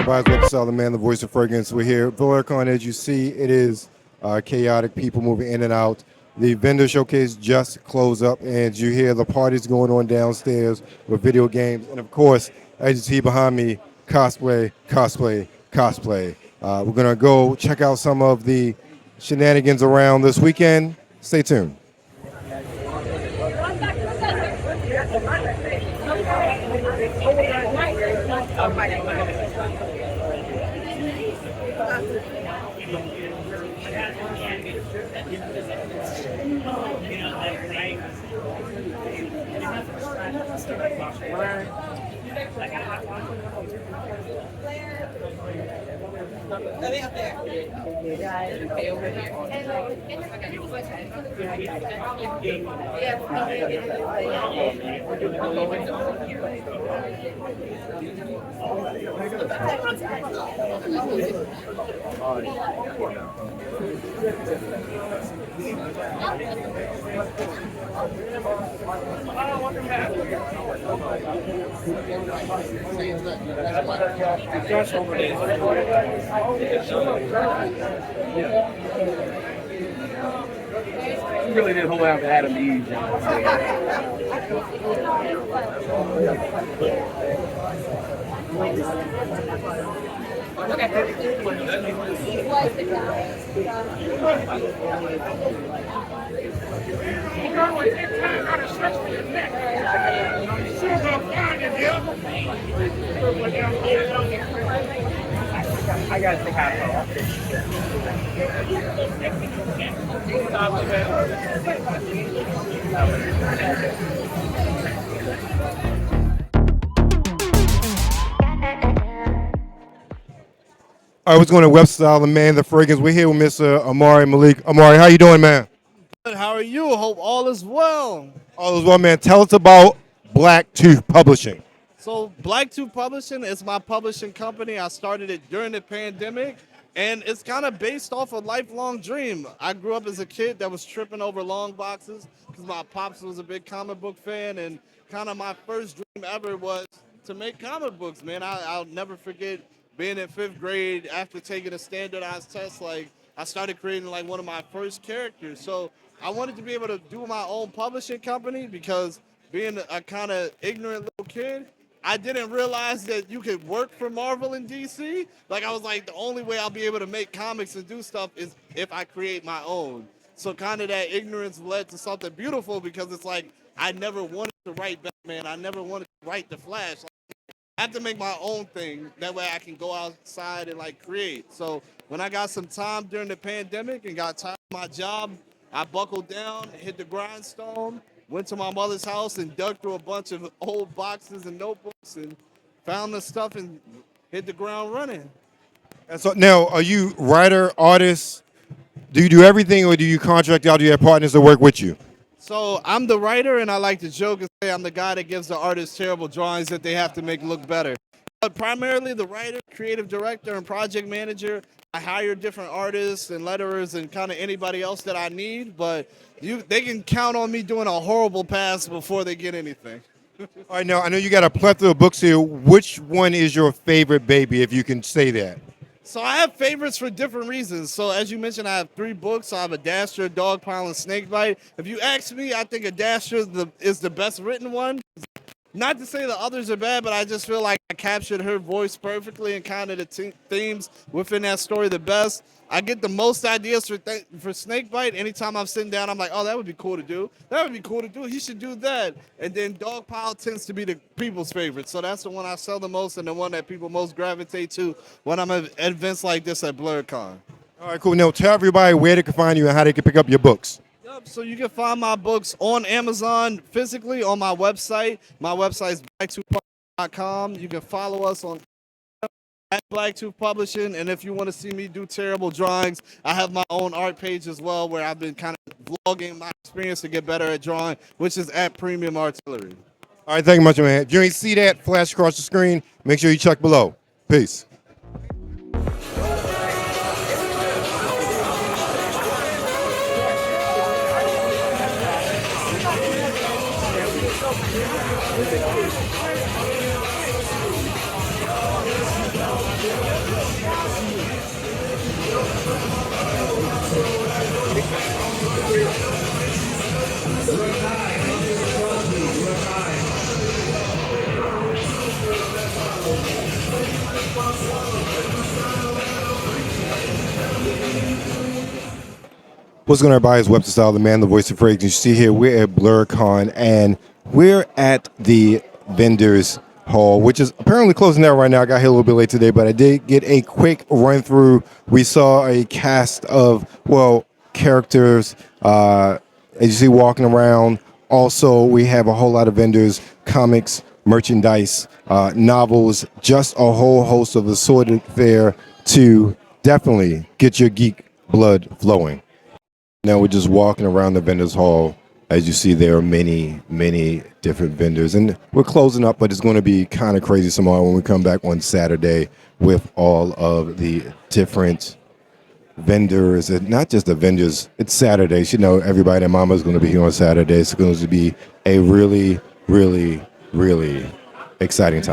Everybody's with the Solid Man, the voice of fragrance. We're here at Blerdcon. As you see, it is chaotic, people moving in and out. The vendor showcase just closed up, and you hear the parties going on downstairs with video games. And of course, as you see behind me, cosplay, cosplay, cosplay. We're going to go check out some of the shenanigans around this weekend. Stay tuned. You really didn't hold out to Adam Eve. I gotta say hi. All right, what's going on, Web Style, the man, the fragrance. We're here with Mr. Amari Malik. Amari, how you doing, man? Good. How are you? Hope all is well. All is well, man. Tell us about Black Tooth Publishing. So Blacktooth Publishing is my publishing company. I started it during the pandemic, and it's kind of based off a lifelong dream. I grew up as a kid that was tripping over long boxes because my pops was a big comic book fan, and kind of my first dream ever was to make comic books, man. I'll never forget being in 5th grade after taking a standardized test. Like, I started creating like one of my first characters. So I wanted to be able to do my own publishing company because being a kind of ignorant little kid, I didn't realize that you could work for Marvel and DC. Like, I was like, the only way I'll be able to make comics and do stuff is if I create my own. So kind of that ignorance led to something beautiful because it's like, I never wanted to write Batman. I never wanted to write The Flash. Like, I have to make my own thing. That way I can go outside and like create. So when I got some time during the pandemic and got tired of my job, I buckled down, hit the grindstone, went to my mother's house and dug through a bunch of old boxes and notebooks and found the stuff and hit the ground running. And so now, are you writer, artist? Do you do everything, or do you contract out? Do you have partners that work with you? So I'm the writer, and I like to joke and say I'm the guy that gives the artists terrible drawings that they have to make look better. But primarily the writer, creative director, and project manager. I hire different artists and letterers and kind of anybody else that I need, but they can count on me doing a horrible pass before they get anything. All right, now, I know you got a plethora of books here. Which one is your favorite, baby, if you can say that? So I have favorites for different reasons. So as you mentioned, I have 3 books. I have a Dasher, Dogpile, and Snakebite. If you ask me, I think a Dasher is the best written one. Not to say the others are bad, but I just feel like I captured her voice perfectly and kind of the themes within that story the best. I get the most ideas for Snakebite. Anytime I'm sitting down, I'm like, oh, that would be cool to do. That would be cool to do. He should do that. And then Dogpile tends to be the people's favorite. So that's the one I sell the most and the one that people most gravitate to when I'm at events like this at Blerdcon. All right, cool. Now, tell everybody where they can find you and how they can pick up your books. So you can find my books on Amazon physically on my website. My website is blacktoothpublishing.com. You can follow us on at Blacktooth Publishing, and if you want to see me do terrible drawings, I have my own art page as well where I've been kind of vlogging my experience to get better at drawing, which is at Premium Artillery. All right, thank you much, man. If you ain't see that flash across the screen, make sure you check below. Peace. What's going on, everybody? It's Web to Style, the man, the voice of fragrance. You see here, we're at Blerdcon, and we're at the vendors hall, which is apparently closing down right now. I got here a little bit late today, but I did get a quick run through. We saw a cast of, well, characters, as you see, walking around. Also, we have a whole lot of vendors, comics, merchandise, novels, just a whole host of assorted fare to definitely get your geek blood flowing. Now we're just walking around the vendors hall. As you see, there are many, many different vendors, and we're closing up, but it's going to be kind of crazy tomorrow when we come back on Saturday with all of the different vendors, and not just the vendors. It's Saturday. You know, everybody and mama is going to be here on Saturday. It's going to be a really, really, really exciting time.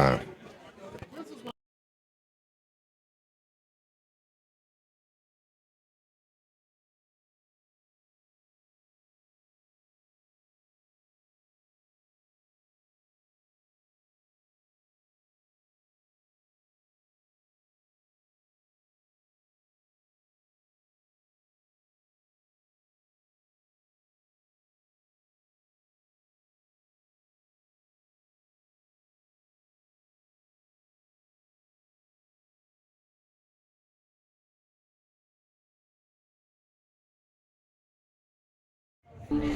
Not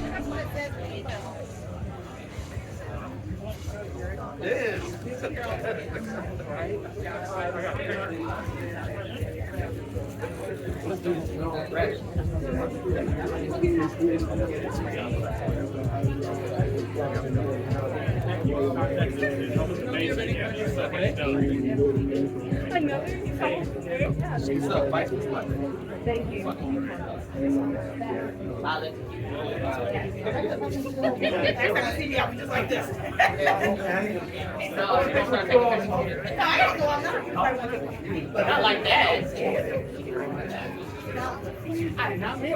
like that. I did not mean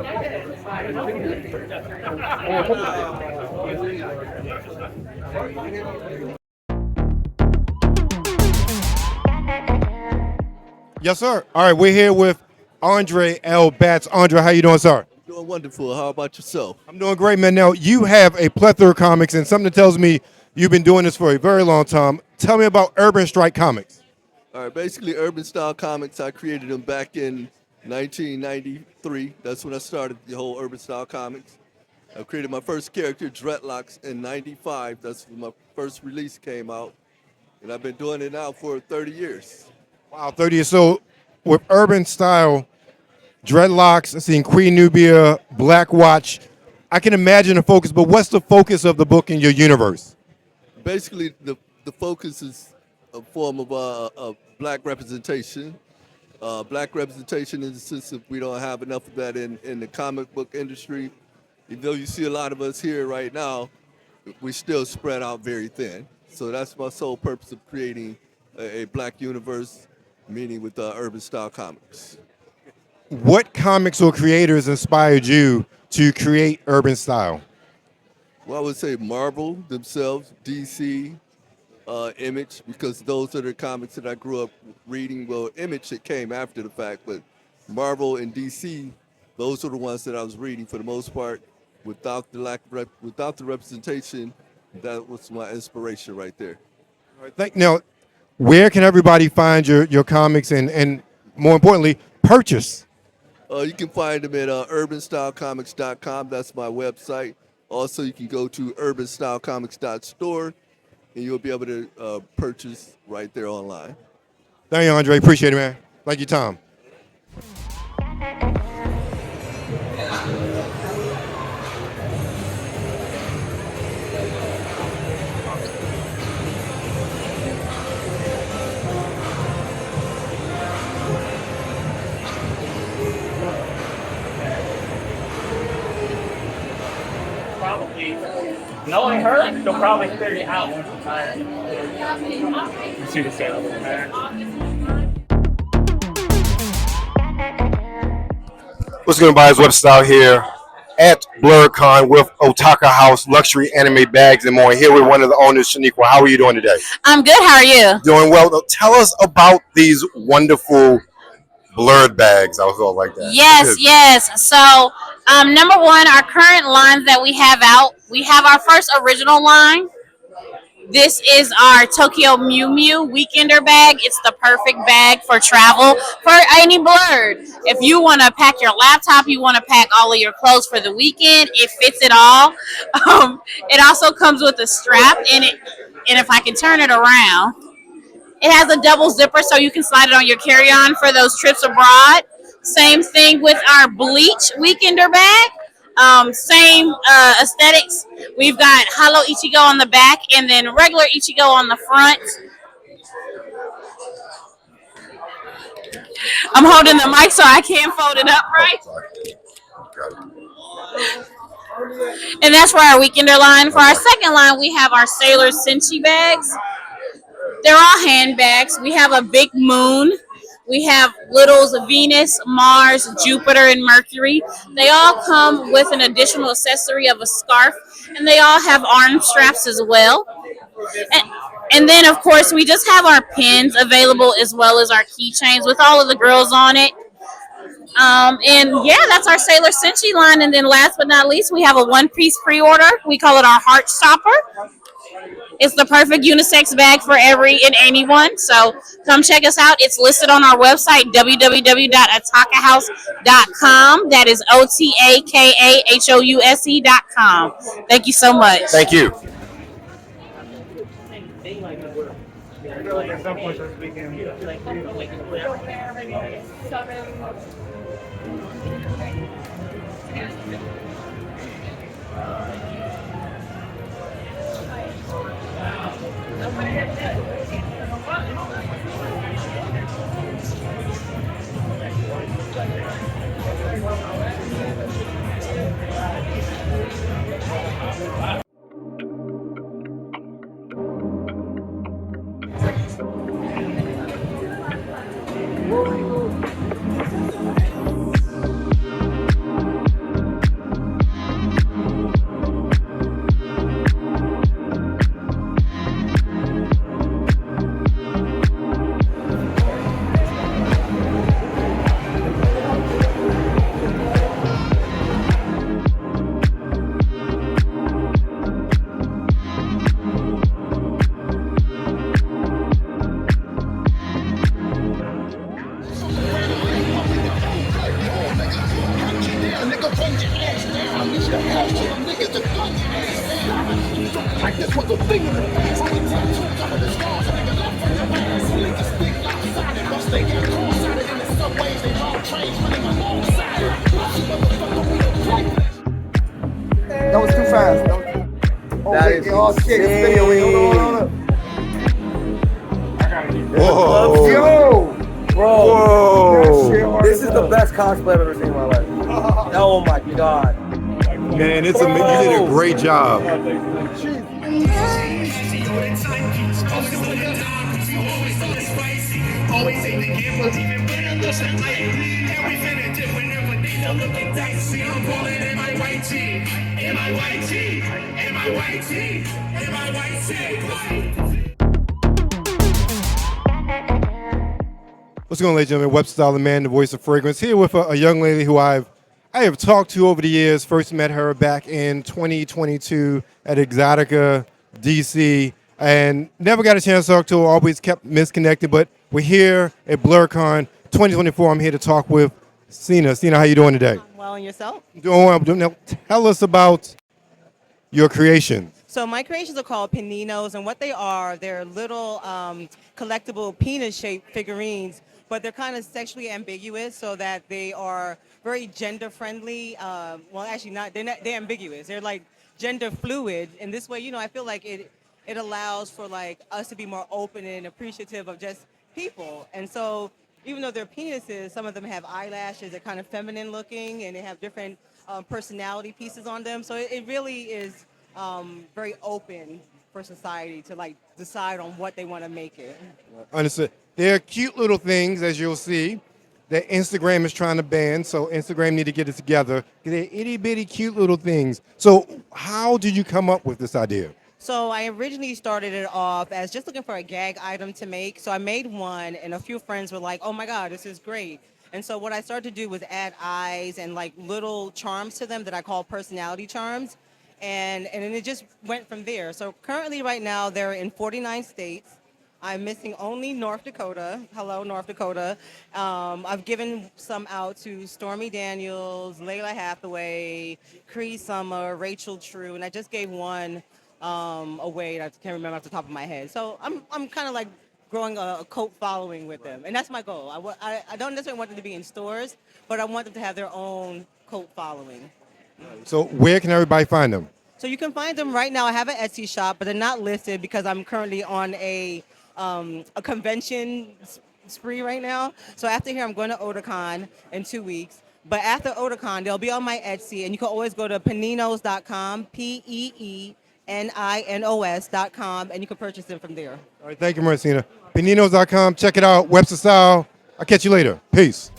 Yes, sir. All right, we're here with Andre L. Batts. Andre, how you doing, sir? Doing wonderful. How about yourself? I'm doing great, man. Now, you have a plethora of comics, and something tells me you've been doing this for a very long time. Tell me about Urban Strike Comics. All right, basically Urban Style Comics, I created them back in 1993. That's when I started the whole Urban Style Comics. I created my first character, Dreadlocks, in 95. That's when my first release came out. And I've been doing it now for 30 years. Wow, 30 years. So, with Urban Style, Dreadlocks, I've seen Queen Nubia, Black Watch. I can imagine the focus, but what's the focus of the book in your universe? Basically, the focus is a form of black representation. Black representation in the sense that we don't have enough of that in the comic book industry. Even though you see a lot of us here right now, we still spread out very thin. So that's my sole purpose of creating a black universe, meaning with Urban Style Comics. What comics or creators inspired you to create Urban Style? Well, I would say Marvel themselves, DC, Image, because those are the comics that I grew up reading. Well, Image, it came after the fact, but Marvel and DC, those are the ones that I was reading for the most part. Without the representation, that was my inspiration right there. Now, where can everybody find your comics and more importantly, purchase? You can find them at urbanstylecomics.com. That's my website. Also, you can go to urbanstylecomics.store, and you'll be able to purchase right there online. Thank you, Andre. Appreciate it, man. Thank you, Tom. Probably. Knowing her, she'll probably figure it out once it's tired. You see the sale over there. What's going to buy his website out here at Blerdcon with Otaka House luxury anime bags and more. Here with one of the owners, Shaniqua. How are you doing today? I'm good. How are you? Doing well. Now, tell us about these wonderful blurred bags. I was all like that. Yes, yes. So, number one, our current lines that we have out, we have our first original line. This is our Tokyo Mew Mew Weekender bag. It's the perfect bag for travel for any blurred. If you want to pack your laptop, you want to pack all of your clothes for the weekend, it fits it all. It also comes with a strap in it, and if I can turn it around, it has a double zipper so you can slide it on your carry-on for those trips abroad. Same thing with our Bleach Weekender bag. Same aesthetics. We've got Hollow Ichigo on the back and then regular Ichigo on the front. I'm holding the mic so I can't fold it up right. And that's for our Weekender line. For our second line, we have our Sailor Senshi bags. They're all handbags. We have a big moon. We have littles of Venus, Mars, Jupiter, and Mercury. They all come with an additional accessory of a scarf, and they all have arm straps as well. And then, of course, we just have our pins available as well as our keychains with all of the girls on it. And yeah, that's our Sailor Senshi line. And then last but not least, we have a one-piece pre-order. We call it our Heart Stopper. It's the perfect unisex bag for every and anyone. So come check us out. It's listed on our website, www.atakahouse.com. That is OTAKAHOUSE.com. Thank you so much. Thank you. That was too fast. That is insane. Whoa. Yo, bro. Whoa. This is the best cosplay I've ever seen in my life. Oh my god. Man, you did a great job. What's going on, ladies and gentlemen? Web Style, the man, the voice of fragrance, here with a young lady who I have talked to over the years. First met her back in 2022 at Exotica DC, and never got a chance to talk to her. Always kept misconnected, but we're here at Blerdcon 2024. I'm here to talk with Sina. Sina, how you doing today? Well, and yourself? Doing well. Now, tell us about your creations. So my creations are called Peninos, and what they are, they're little collectible penis-shaped figurines, but they're kind of sexually ambiguous, so that they are very gender-friendly. Well, actually, they're ambiguous. They're like gender fluid, and this way, you know, I feel like it allows for like us to be more open and appreciative of just people. And so, even though they're penises, some of them have eyelashes. They're kind of feminine looking, and they have different personality pieces on them. So it really is very open for society to like decide on what they want to make it. Understood. They're cute little things, as you'll see. that Instagram is trying to ban. So Instagram need to get it together. They're itty bitty cute little things. So how did you come up with this idea? So I originally started it off as just looking for a gag item to make. So I made one, and a few friends were like, "Oh my God, this is great!" And so what I started to do was add eyes and like little charms to them that I call personality charms, and then it just went from there. So currently, right now, they're in 49 states. I'm missing only North Dakota. Hello, North Dakota. I've given some out to Stormy Daniels, Layla Hathaway, Cree Summer, Rachel True, and I just gave one away. I can't remember off the top of my head. So I'm kind of like growing a cult following with them, and that's my goal. I don't necessarily want them to be in stores, but I want them to have their own cult following. So where can everybody find them? So you can find them right now. I have an Etsy shop, but they're not listed because I'm currently on a convention spree right now. So after here, I'm going to Otakon in 2 weeks. But after Otakon, they'll be on my Etsy, and you can always go to peninos.com, PEENINOS.com, and you can purchase them from there. All right, thank you, Marcina. Peninos.com, check it out. Webster Style. I'll catch you later. Peace.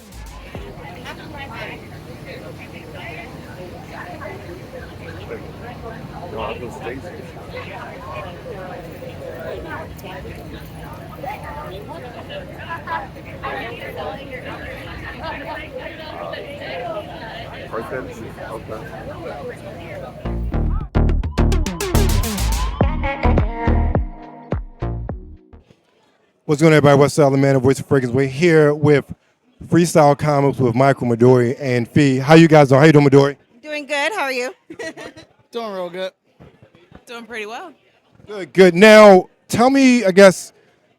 What's going on, everybody? What's up, the man, the voice of fragrance. We're here with Freestyle Comics with Michael Midori and Fee. How you guys doing? How you doing, Midori? Doing good. How are you? Doing real good. Doing pretty well. Good, good. Now, tell me about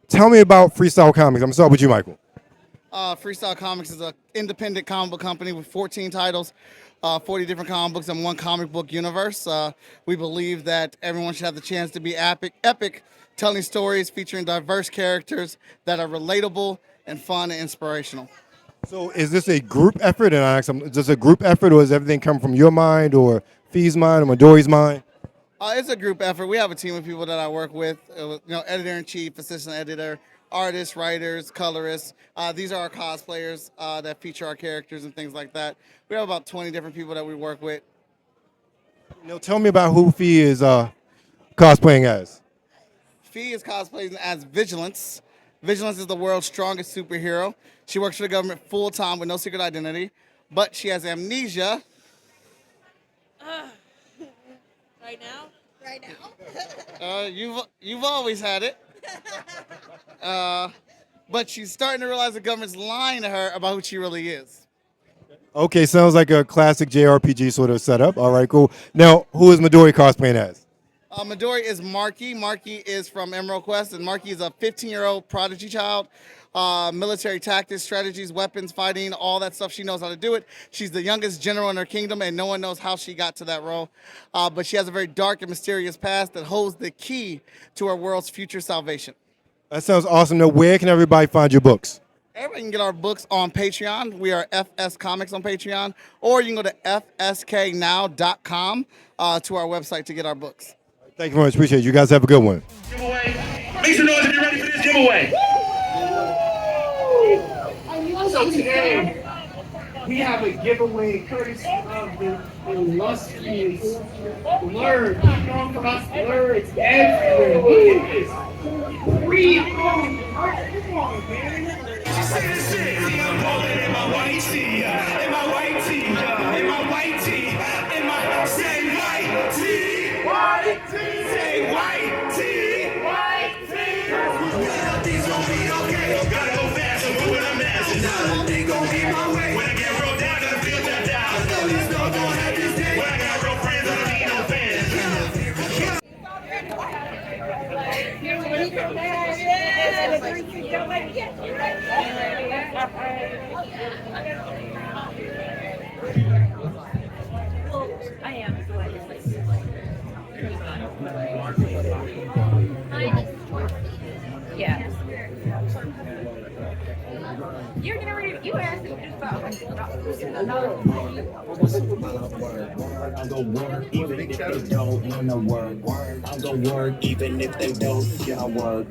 Freestyle Comics. I'm gonna start with you, Michael. Freestyle Comics is an independent comic book company with 14 titles, 40 different comic books in one comic book universe. We believe that everyone should have the chance to be epic, telling stories featuring diverse characters that are relatable and fun and inspirational. So is this a group effort? And I ask them, is this a group effort, or does everything come from your mind or Fee's mind or Midori's mind? It's a group effort. We have a team of people that I work with, editor-in-chief, assistant editor, artists, writers, colorists. These are our cosplayers that feature our characters and things like that. We have about 20 different people that we work with. Tell me about who Fee is cosplaying as. Fee is cosplaying as Vigilance. Vigilance is the world's strongest superhero. She works for the government full-time with no secret identity, but she has amnesia. Right now? Right now. You've always had it. But she's starting to realize the government's lying to her about who she really is. Okay, sounds like a classic JRPG sort of setup. All right, cool. Now, who is Midori cosplaying as? Midori is Marky. Marky is from Emerald Quest, and Marky is a 15-year-old prodigy child. Military tactics, strategies, weapons, fighting, all that stuff. She knows how to do it. She's the youngest general in her kingdom, and no one knows how she got to that role. But she has a very dark and mysterious past that holds the key to her world's future salvation. That sounds awesome. Now, where can everybody find your books? Everybody can get our books on Patreon. We are FS Comics on Patreon. Or you can go to fsknow.com to our website to get our books. Thank you very much. Appreciate it. You guys have a good one. Giveaway. Make some noise if you're ready for this giveaway. So today, we have a giveaway courtesy of the illustrious Blerd. Keep on from us, Blerd. It's everywhere. Look at this. Read on. Come on, man. Say this shit. I'm rolling in my white tee. In my white tee. In my white tee. In my say white tee. White tee. Say white tee. White tee. These gon' be okay. Gotta go fast and do what I'm asking. They gon' be my way. When I get rolled down, gotta feel that down. I know these dogs gon' have this day. When I got real friends, I don't need no fans. I am. Yeah. You're gonna read. You asked me just about. I'll go work even if they don't wanna work. I'll go work even if they don't y'all work.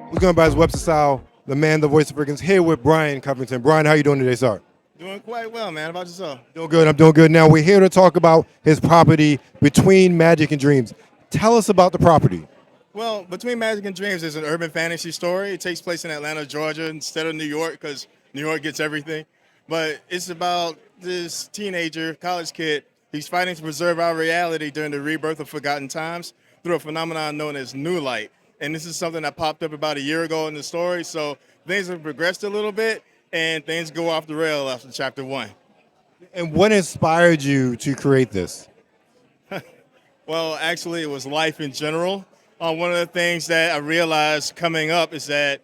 What's going by his Webster style, the man, the voice of frequency, here with Brian Covington. Brian, how you doing today, sir? Doing quite well, man. How about yourself? Doing good. I'm doing good. Now we're here to talk about his property, Between Magic and Dreams. Tell us about the property. Well, Between Magic and Dreams is an urban fantasy story. It takes place in Atlanta, Georgia, instead of New York, because New York gets everything. But it's about this teenager, college kid. He's fighting to preserve our reality during the rebirth of forgotten times through a phenomenon known as New Light. And this is something that popped up about a year ago in the story. So things have progressed a little bit, and things go off the rail after chapter 1. And what inspired you to create this? Well, actually, it was life in general. One of the things that I realized coming up is that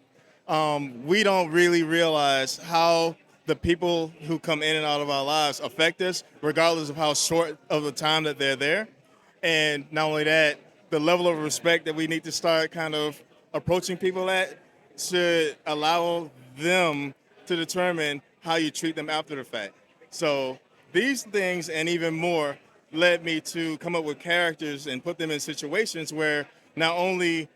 we don't really realize how the people who come in and out of our lives affect us, regardless of how short of the time that they're there. And not only that, the level of respect that we need to start kind of approaching people at should allow them to determine how you treat them after the fact. So these things and even more led me to come up with characters and put them in situations where not only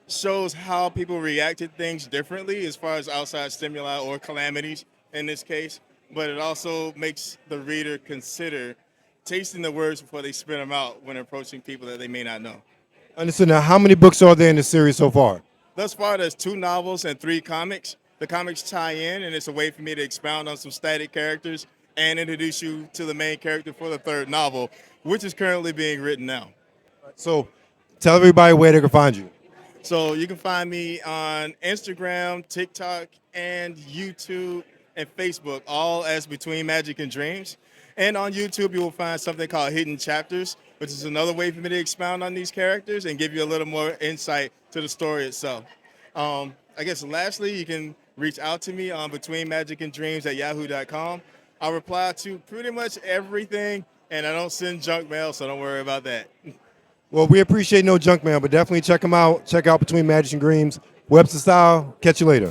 shows how people react to things differently as far as outside stimuli or calamities in this case, but it also makes the reader consider tasting the words before they spit them out when approaching people that they may not know. Understood. Now, how many books are there in the series so far? Thus far, there's 2 novels and 3 comics. The comics tie in, and it's a way for me to expound on some static characters and introduce you to the main character for the 3rd novel, which is currently being written now. So tell everybody where they can find you. So you can find me on Instagram, TikTok, and YouTube and Facebook, all as Between Magic and Dreams. And on YouTube, you will find something called Hidden Chapters, which is another way for me to expound on these characters and give you a little more insight to the story itself. I guess lastly, you can reach out to me on betweenmagicanddreams@yahoo.com. I'll reply to pretty much everything, and I don't send junk mail, so don't worry about that. Well, we appreciate no junk mail, but definitely check them out. Check out Between Magic and Dreams, Webster style. Catch you later.